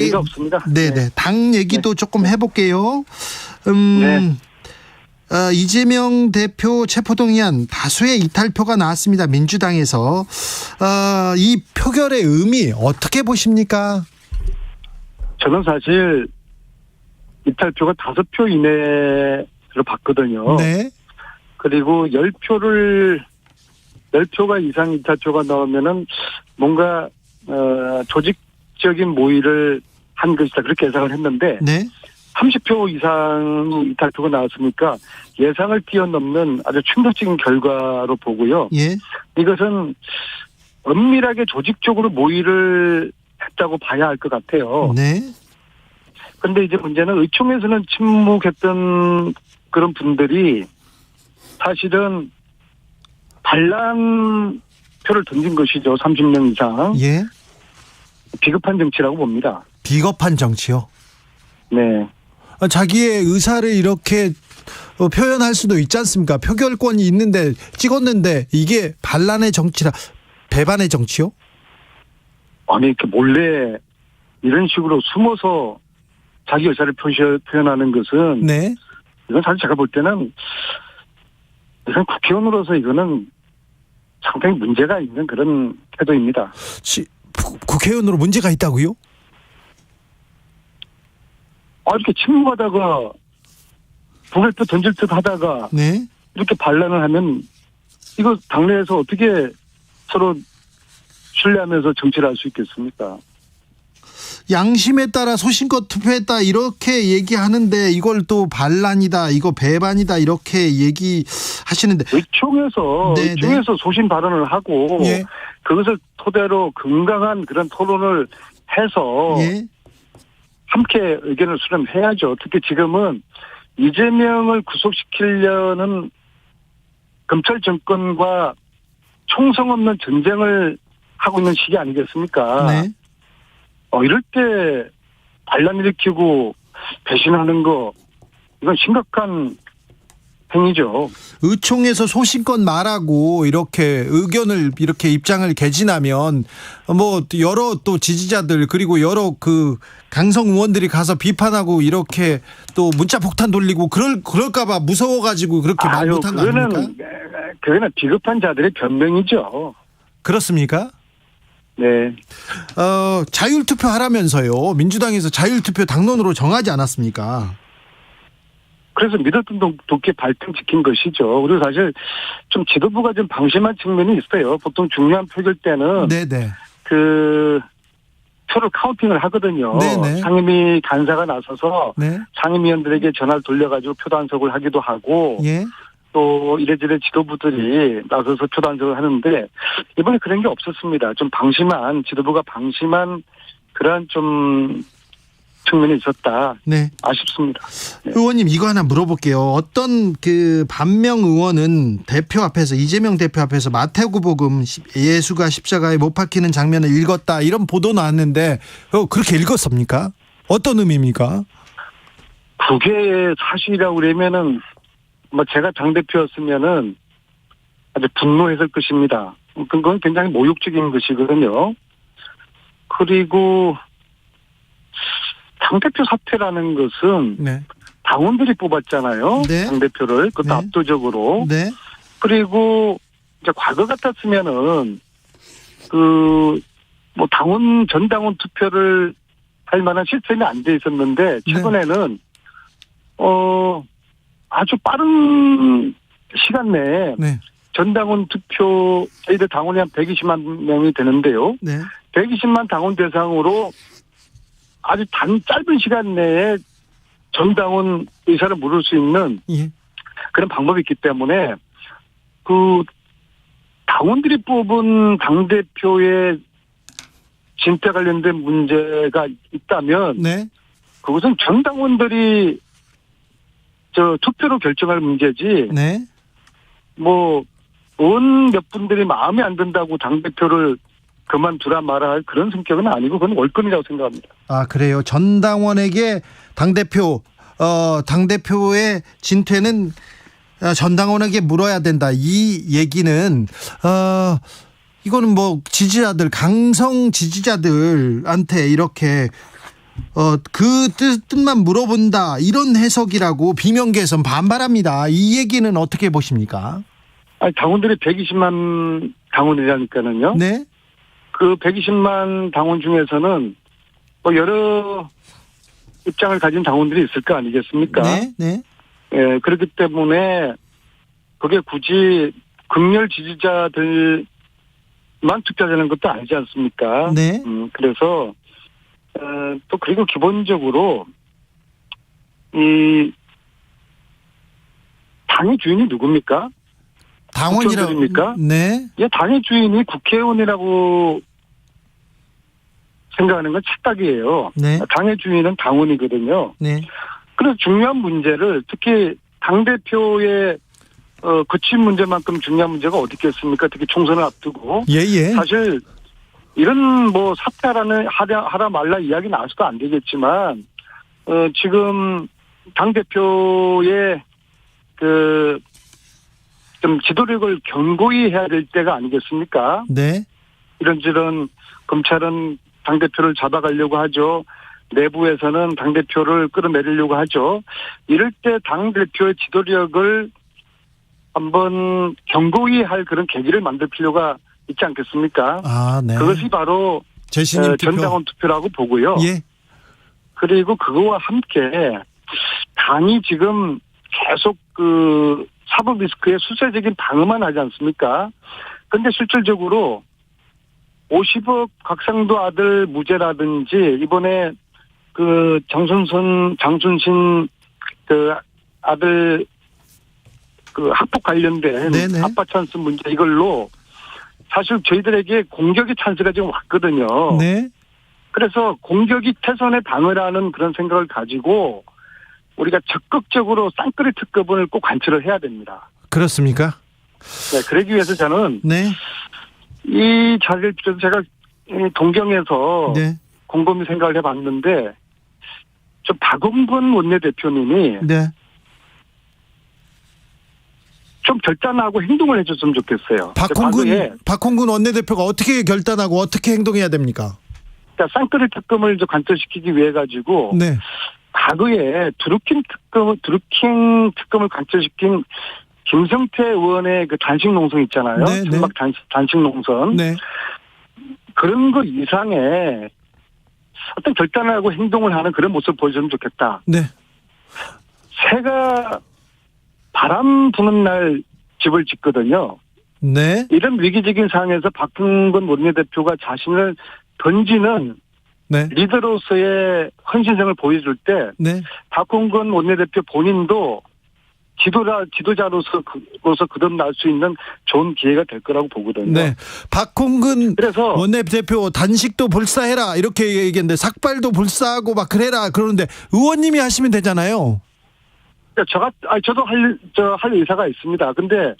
의미가 없습니다. 네네. 네. 당 얘기도 조금 해볼게요. 네. 이재명 대표 체포동의안 다수의 이탈표가 나왔습니다. 민주당에서. 이 표결의 의미 어떻게 보십니까? 저는 사실 이탈표가 5표 이내로 봤거든요. 네. 그리고 10표가 이상 이탈표가 나오면은 뭔가 조직적인 모의를 한 것이다, 그렇게 예상을 했는데 네. 30표 이상 이탈표가 나왔으니까 예상을 뛰어넘는 아주 충격적인 결과로 보고요. 예. 이것은 엄밀하게 조직적으로 모의를 했다고 봐야 할 것 같아요. 네. 근데 이제 문제는 의총에서는 침묵했던 그런 분들이 사실은 반란표를 던진 것이죠. 30명 이상. 예. 비겁한 정치라고 봅니다. 비겁한 정치요. 네. 자기의 의사를 이렇게 표현할 수도 있지 않습니까? 표결권이 있는데 찍었는데 이게 반란의 정치라, 배반의 정치요? 아니, 이렇게 몰래 이런 식으로 숨어서 자기 의사를 표현하는 것은 네. 이건 사실 제가 볼 때는 이건 국회의원으로서 이거는 상당히 문제가 있는 그런 태도입니다. 국회의원으로 문제가 있다고요? 이렇게 침묵하다가 북을 또 던질 듯 하다가 네. 이렇게 반란을 하면 이거 당내에서 어떻게 서로 신뢰하면서 정치를 할 수 있겠습니까? 양심에 따라 소신껏 투표했다 이렇게 얘기하는데 이걸 또 반란이다, 이거 배반이다 이렇게 얘기하시는데 의총에서 소신 발언을 하고 예. 그것을 토대로 건강한 그런 토론을 해서 예. 함께 의견을 수렴해야죠. 특히 지금은 이재명을 구속시키려는 검찰 정권과 총성 없는 전쟁을 하고 있는 시기 아니겠습니까? 네. 이럴 때 반란 일으키고 배신하는 거 이건 심각한 행위죠. 의총에서 소신껏 말하고 이렇게 의견을 이렇게 입장을 개진하면 뭐 여러 또 지지자들 그리고 여러 그 강성 의원들이 가서 비판하고 이렇게 또 문자 폭탄 돌리고 그럴까봐 무서워가지고 그렇게 말 못한 거 아닙니까? 그거는 비겁한 자들의 변명이죠. 그렇습니까? 네. 자율투표 하라면서요. 민주당에서 자율투표 당론으로 정하지 않았습니까? 그래서 믿었던 도끼 발등 지킨 것이죠. 그리고 사실 좀 지도부가 좀 방심한 측면이 있어요. 보통 중요한 표결 때는 네네. 표를 카운팅을 하거든요. 네네. 상임위 간사가 나서서 네. 상임위원들에게 전화를 돌려가지고 표 단속을 하기도 하고 예. 또 이래저래 지도부들이 나서서 표 단속을 하는데 이번에 그런 게 없었습니다. 좀 지도부가 방심한 그러한 좀 측면이 있었다. 네. 아쉽습니다. 네. 의원님 이거 하나 물어볼게요. 어떤 그 반명 의원은 대표 앞에서 이재명 대표 앞에서 마태복음 예수가 십자가에 못 박히는 장면을 읽었다 이런 보도 나왔는데 그렇게 읽었습니까? 어떤 의미입니까? 그게 사실이라고 그러면은 제가 당대표였으면은 아주 분노했을 것입니다. 그건 굉장히 모욕적인 것이거든요. 그리고 당대표 사퇴라는 것은 네. 당원들이 뽑았잖아요. 네. 당대표를. 그것도 네. 압도적으로. 네. 그리고 이제 과거 같았으면은 전 당원 투표를 할 만한 시스템이 안 돼 있었는데 최근에는 아주 빠른 시간 내에 네. 전당원 투표 저희들 당원이 한 120만 명이 되는데요. 네. 120만 당원 대상으로 아주 짧은 시간 내에 전당원 의사를 물을 수 있는 예. 그런 방법이 있기 때문에 당원들이 뽑은 당대표의 진퇴 관련된 문제가 있다면 네. 그것은 전 당원들이 투표로 결정할 문제지 네. 몇 분들이 마음에 안 든다고 당대표를 그만두라 마라 할 그런 성격은 아니고 그건 월권이라고 생각합니다. 아, 그래요. 전 당원에게 당대표의 진퇴는 전 당원에게 물어야 된다. 이 얘기는 이거는 지지자들 강성 지지자들한테 이렇게 그 뜻만 물어본다 이런 해석이라고 비명계에선 반발합니다. 이 얘기는 어떻게 보십니까? 아니, 당원들이 120만 당원이라니까는요. 네. 그 120만 당원 중에서는 뭐 여러 입장을 가진 당원들이 있을 거 아니겠습니까? 네. 네. 예, 그렇기 때문에 그게 굳이 극렬 지지자들만 투표하자는 것도 아니지 않습니까? 네. 그래서 또 그리고 기본적으로 이 당의 주인이 누굽니까? 당원이라고. 국회의원들입니까? 네. 예, 당의 주인이 국회의원이라고 생각하는 건 착각이에요. 네. 당의 주인은 당원이거든요. 네. 그래서 중요한 문제를 특히 당대표의 거친 문제만큼 중요한 문제가 어디 있겠습니까? 특히 총선을 앞두고. 예. 사실 이런 뭐 하라 말라 이야기 나와서도 안 되겠지만 지금 당대표의 좀 지도력을 견고히 해야 될 때가 아니겠습니까? 네. 이런저런 검찰은 당대표를 잡아가려고 하죠. 내부에서는 당대표를 끌어내리려고 하죠. 이럴 때 당대표의 지도력을 한번 견고히 할 그런 계기를 만들 필요가 있지 않겠습니까? 아, 네. 그것이 바로 재신임 투표. 전당원 투표라고 보고요. 예. 그리고 그거와 함께 당이 지금 계속 사법 리스크에 수세적인 방어만 하지 않습니까? 그런데 실질적으로 50억 각상도 아들 무죄라든지 이번에 장순신 아들 학폭 관련된 네네. 아빠 찬스 문제 이걸로 사실 저희들에게 공격의 찬스가 지금 왔거든요. 네. 그래서 공격이 태선의 방어라는 그런 생각을 가지고 우리가 적극적으로 쌍끌이 특검을 꼭 관철을 해야 됩니다. 그렇습니까? 네, 그러기 위해서 저는 네. 이 자리를 빌어서 제가 동경에서 네. 곰곰이 생각을 해봤는데 저 박홍근 원내대표님이 네. 좀 결단하고 행동을 해줬으면 좋겠어요. 박홍근 원내대표가 어떻게 결단하고 어떻게 행동해야 됩니까? 그러니까 쌍끌이 특검을 이제 관철시키기 위해 가지고 네. 과거에 드루킹 특검을 관철시킨 김성태 의원의 그 단식 농성 있잖아요. 네, 네. 천막 단식 농선. 네. 그런 거 이상의 어떤 결단하고 행동을 하는 그런 모습을 보여주면 좋겠다. 네. 새가 바람 부는 날 집을 짓거든요. 네. 이런 위기적인 상황에서 박홍근 원내대표가 자신을 던지는 네. 리더로서의 헌신성을 보여줄 때 네. 박홍근 원내대표 본인도 지도자로서 거듭날 수 있는 좋은 기회가 될 거라고 보거든요. 네. 박홍근 그래서 원내대표 단식도 불사해라 이렇게 얘기했는데 삭발도 불사하고 막 그래라 그러는데 의원님이 하시면 되잖아요. 저도 할 의사가 있습니다. 근데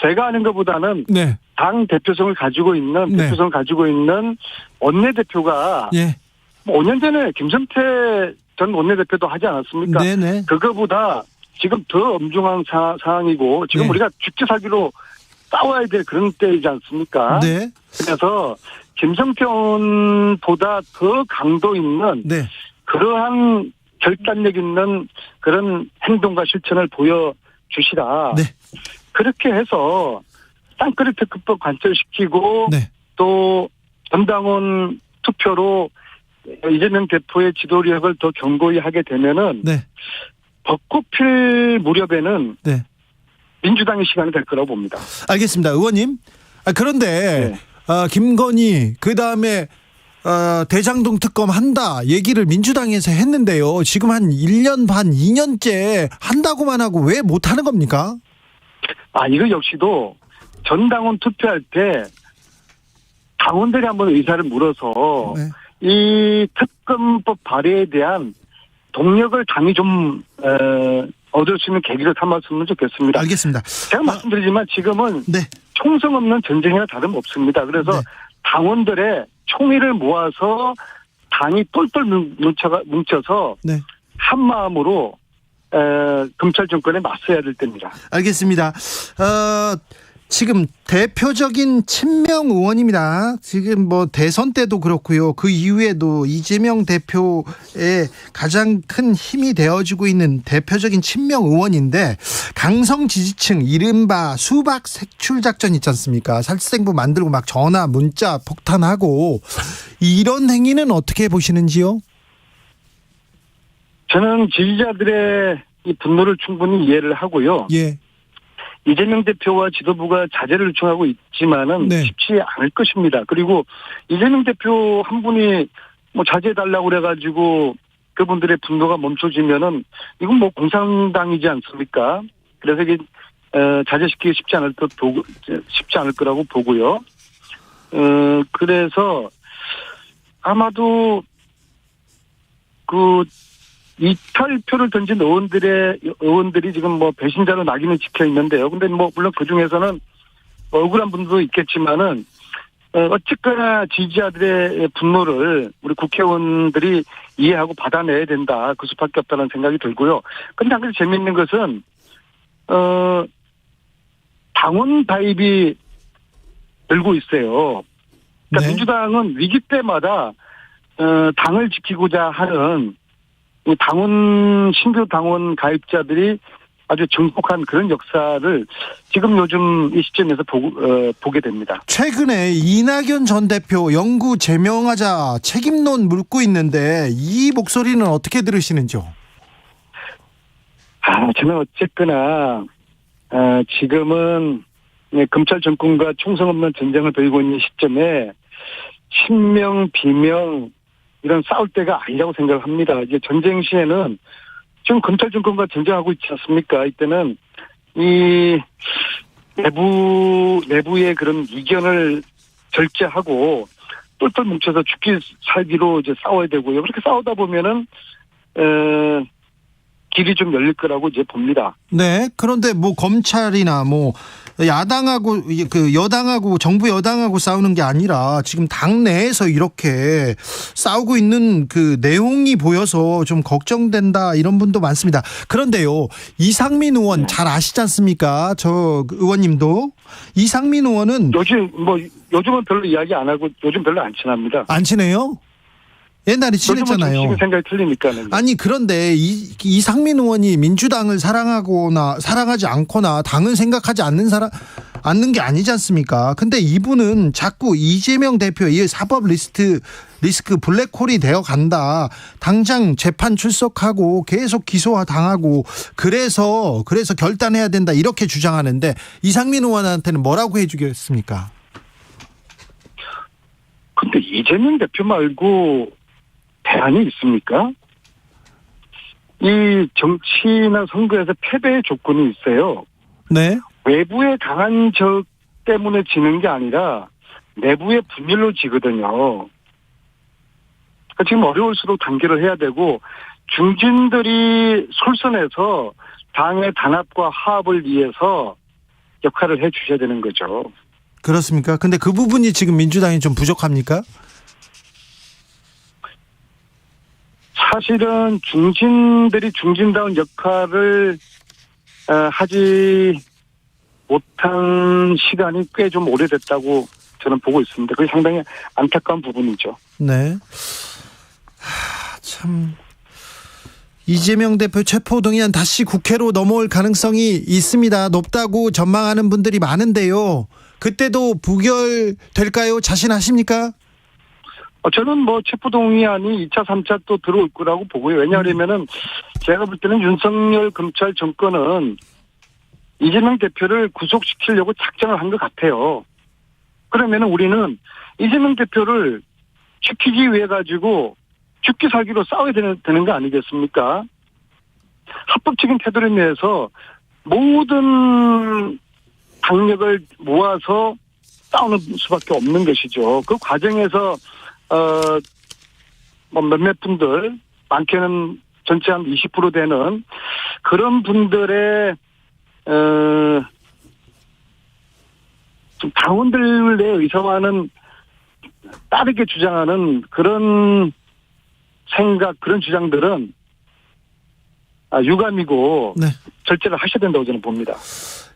제가 하는 것보다는 네. 당 대표성을 가지고 있는 네. 원내대표가 예. 5년 전에 김성태 전 원내대표도 하지 않았습니까? 네네. 그거보다 지금 더 엄중한 상황이고 지금 네. 우리가 죽지 살기로 싸워야 될 그런 때이지 않습니까? 네. 그래서 김성태 의원보다 더 강도 있는 네. 그러한 결단력 있는 그런 행동과 실천을 보여주시라. 네. 그렇게 해서 쌍끌이 특검법 관철시키고 네. 또 전당원 투표로 이재명 대표의 지도력을 더 견고히 하게 되면은 네. 벚꽃 필 무렵에는 네. 민주당의 시간이 될 거라고 봅니다. 알겠습니다. 의원님. 그런데 네. 김건희 그다음에 대장동 특검 한다 얘기를 민주당에서 했는데요. 지금 한 1년 반 2년째 한다고만 하고 왜 못하는 겁니까? 이거 역시도 전당원 투표할 때 당원들이 한번 의사를 물어서 네. 이 특검법 발의에 대한 동력을 당이 좀 얻을 수 있는 계기를 삼았으면 좋겠습니다. 알겠습니다. 제가 말씀드리지만 지금은 네. 총성 없는 전쟁이나 다름없습니다. 그래서 네. 당원들의 총의를 모아서 당이 똘똘 뭉쳐서 네. 한 마음으로 검찰 정권에 맞서야 될 때입니다. 알겠습니다. 지금 대표적인 친명 의원입니다. 지금 뭐 대선 때도 그렇고요. 그 이후에도 이재명 대표의 가장 큰 힘이 되어주고 있는 대표적인 친명 의원인데, 강성 지지층 이른바 수박 색출 작전 있지 않습니까? 살생부 만들고 막 전화 문자 폭탄하고, 이런 행위는 어떻게 보시는지요? 저는 지지자들의 이 분노를 충분히 이해를 하고요. 예. 이재명 대표와 지도부가 자제를 요청하고 있지만은 네. 쉽지 않을 것입니다. 그리고 이재명 대표 한 분이 뭐 자제해달라고 그래가지고 그분들의 분노가 멈춰지면은 이건 뭐 공산당이지 않습니까? 그래서 이게 자제시키기 쉽지 않을 거라고 보고요. 그래서 아마도 그 이탈표를 던진 의원들이 지금 뭐 배신자로 낙인을 찍혀 있는데요. 근데 뭐 물론 그 중에서는 억울한 분도 있겠지만은 어쨌거나 지지자들의 분노를 우리 국회의원들이 이해하고 받아내야 된다. 그 수밖에 없다는 생각이 들고요. 근데 한 가지 재미있는 것은 당원 가입이 늘고 있어요. 그러니까 네. 민주당은 위기 때마다 당을 지키고자 하는 신규 당원 가입자들이 아주 정복한 그런 역사를 지금 요즘 이 시점에서 보게 됩니다. 최근에 이낙연 전 대표 영구 제명하자 책임론 물고 있는데, 이 목소리는 어떻게 들으시는지요? 저는 어쨌거나 지금은 검찰 정권과 총성 없는 전쟁을 벌이고 있는 시점에 친명 비명 이런 싸울 때가 아니라고 생각을 합니다. 이제 전쟁 시에는 지금 검찰 정권과 전쟁하고 있지 않습니까? 이때는 이 내부의 그런 이견을 절제하고 똘똘 뭉쳐서 죽기 살기로 이제 싸워야 되고요. 그렇게 싸우다 보면은 길이 좀 열릴 거라고 이제 봅니다. 네. 그런데 뭐 검찰이나 뭐 야당하고 그 여당하고 정부 여당하고 싸우는 게 아니라 지금 당 내에서 이렇게 싸우고 있는 그 내용이 보여서 좀 걱정된다, 이런 분도 많습니다. 그런데요, 이상민 의원 잘 아시지 않습니까? 저 의원님도 이상민 의원은 요즘은 별로 이야기 안 하고 요즘 별로 안 친합니다. 안 친해요? 옛날에 친했잖아요. 지금 생각이 틀리니까는. 아니, 그런데 이상민 의원이 민주당을 사랑하지 않거나 당을 생각하지 않는 게 아니지 않습니까? 근데 이분은 자꾸 이재명 대표의 사법 리스크 블랙홀이 되어 간다, 당장 재판 출석하고 계속 기소화 당하고 그래서 결단해야 된다, 이렇게 주장하는데, 이상민 의원한테는 뭐라고 해주겠습니까? 근데 이재명 대표 말고 대안이 있습니까? 이 정치나 선거에서 패배의 조건이 있어요. 네. 외부의 강한 적 때문에 지는 게 아니라 내부의 분열로 지거든요. 그러니까 지금 어려울수록 단결을 해야 되고, 중진들이 솔선해서 당의 단합과 화합을 위해서 역할을 해 주셔야 되는 거죠. 그렇습니까? 근데 그 부분이 지금 민주당이 좀 부족합니까? 사실은 중진들이 중진다운 역할을 하지 못한 시간이 꽤 좀 오래됐다고 저는 보고 있습니다. 그게 상당히 안타까운 부분이죠. 네. 참, 이재명 대표 체포동의안 다시 국회로 넘어올 가능성이 있습니다. 높다고 전망하는 분들이 많은데요. 그때도 부결될까요? 자신하십니까? 저는 뭐 체포동의안이 2차, 3차 또 들어올 거라고 보고요. 왜냐하면은 제가 볼 때는 윤석열 검찰 정권은 이재명 대표를 구속시키려고 작정을 한 것 같아요. 그러면은 우리는 이재명 대표를 지키기 위해 가지고 죽기 살기로 싸워야 되는 거 아니겠습니까? 합법적인 테두리 내에서 모든 당력을 모아서 싸우는 수밖에 없는 것이죠. 그 과정에서 뭐 몇몇 분들, 많게는 전체 한 20% 되는 그런 분들의 좀 당원들의 의사와는 다르게 주장하는 그런 생각, 그런 주장들은 유감이고, 네. 절제를 하셔야 된다고 저는 봅니다.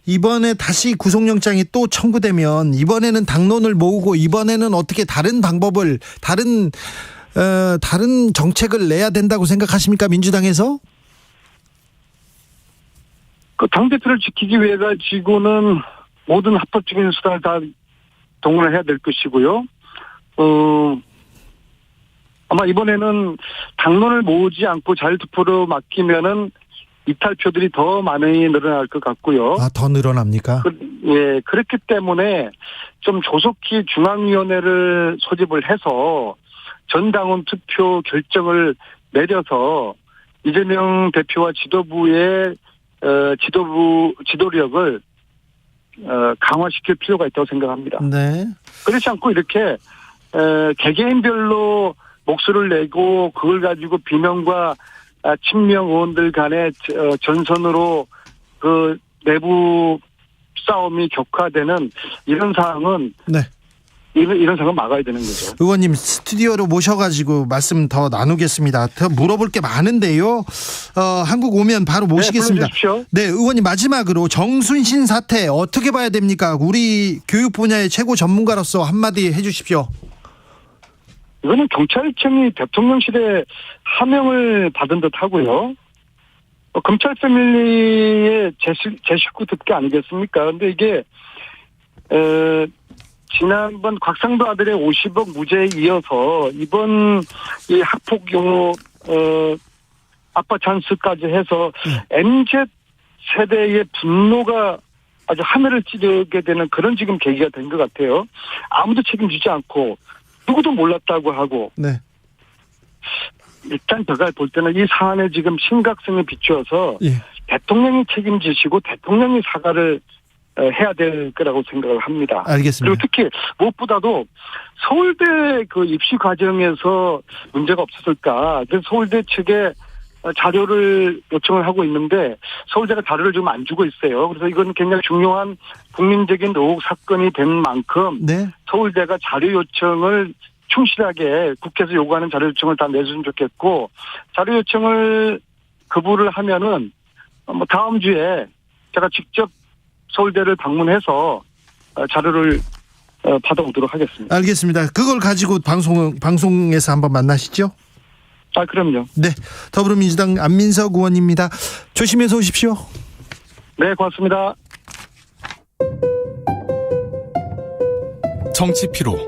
이번에 다시 구속영장이 또 청구되면 이번에는 당론을 모으고 이번에는 어떻게 다른 방법을 다른 정책을 내야 된다고 생각하십니까? 민주당에서? 그 당대표를 지키기 위해 가지고는 모든 합법적인 수단을 다 동원을 해야 될 것이고요. 아마 이번에는 당론을 모으지 않고 자율투표로 맡기면은 이탈표들이 더 많이 늘어날 것 같고요. 아, 더 늘어납니까? 예, 그렇기 때문에 좀 조속히 중앙위원회를 소집을 해서 전당원 투표 결정을 내려서 이재명 대표와 지도부의 지도력을 강화시킬 필요가 있다고 생각합니다. 네. 그렇지 않고 이렇게 개개인별로 목소리를 내고 그걸 가지고 비명과 친명 의원들 간의 전선으로 그 내부 싸움이 격화되는 이런 상황은 네. 이런 상황은 막아야 되는 거죠. 의원님 스튜디오로 모셔가지고 말씀 더 나누겠습니다. 더 물어볼 게 많은데요. 한국 오면 바로 모시겠습니다. 네, 의원님 마지막으로 정순신 사태 어떻게 봐야 됩니까? 우리 교육 분야의 최고 전문가로서 한마디 해주십시오. 이거는 경찰청이 대통령실에 하명을 받은 듯 하고요. 검찰 패밀리의 제 식구 듣기 아니겠습니까? 근데 이게 지난번 곽상도 아들의 50억 무죄에 이어서 이번 이 학폭 용어 아빠 찬스까지 해서 MZ 세대의 분노가 아주 하늘을 찌르게 되는 그런 지금 계기가 된 것 같아요. 아무도 책임지지 않고 누구도 몰랐다고 하고. 네. 일단 제가 볼 때는 이 사안의 지금 심각성에 비추어서 예. 대통령이 책임지시고 대통령이 사과를 해야 될 거라고 생각을 합니다. 알겠습니다. 그리고 특히 무엇보다도 서울대 그 입시 과정에서 문제가 없었을까. 그래서 서울대 측에 자료를 요청을 하고 있는데 서울대가 자료를 좀 안 주고 있어요. 그래서 이건 굉장히 중요한 국민적인 의혹 사건이 된 만큼 네. 서울대가 자료 요청을 충실하게 국회에서 요구하는 자료 요청을 다 내주면 좋겠고 자료 요청을 거부를 하면은 뭐 다음 주에 제가 직접 서울대를 방문해서 자료를 받아오도록 하겠습니다. 알겠습니다. 그걸 가지고 방송에서 한번 만나시죠. 아, 그럼요. 네, 더불어민주당 안민석 의원입니다. 조심해서 오십시오. 네, 고맙습니다. 정치 피로,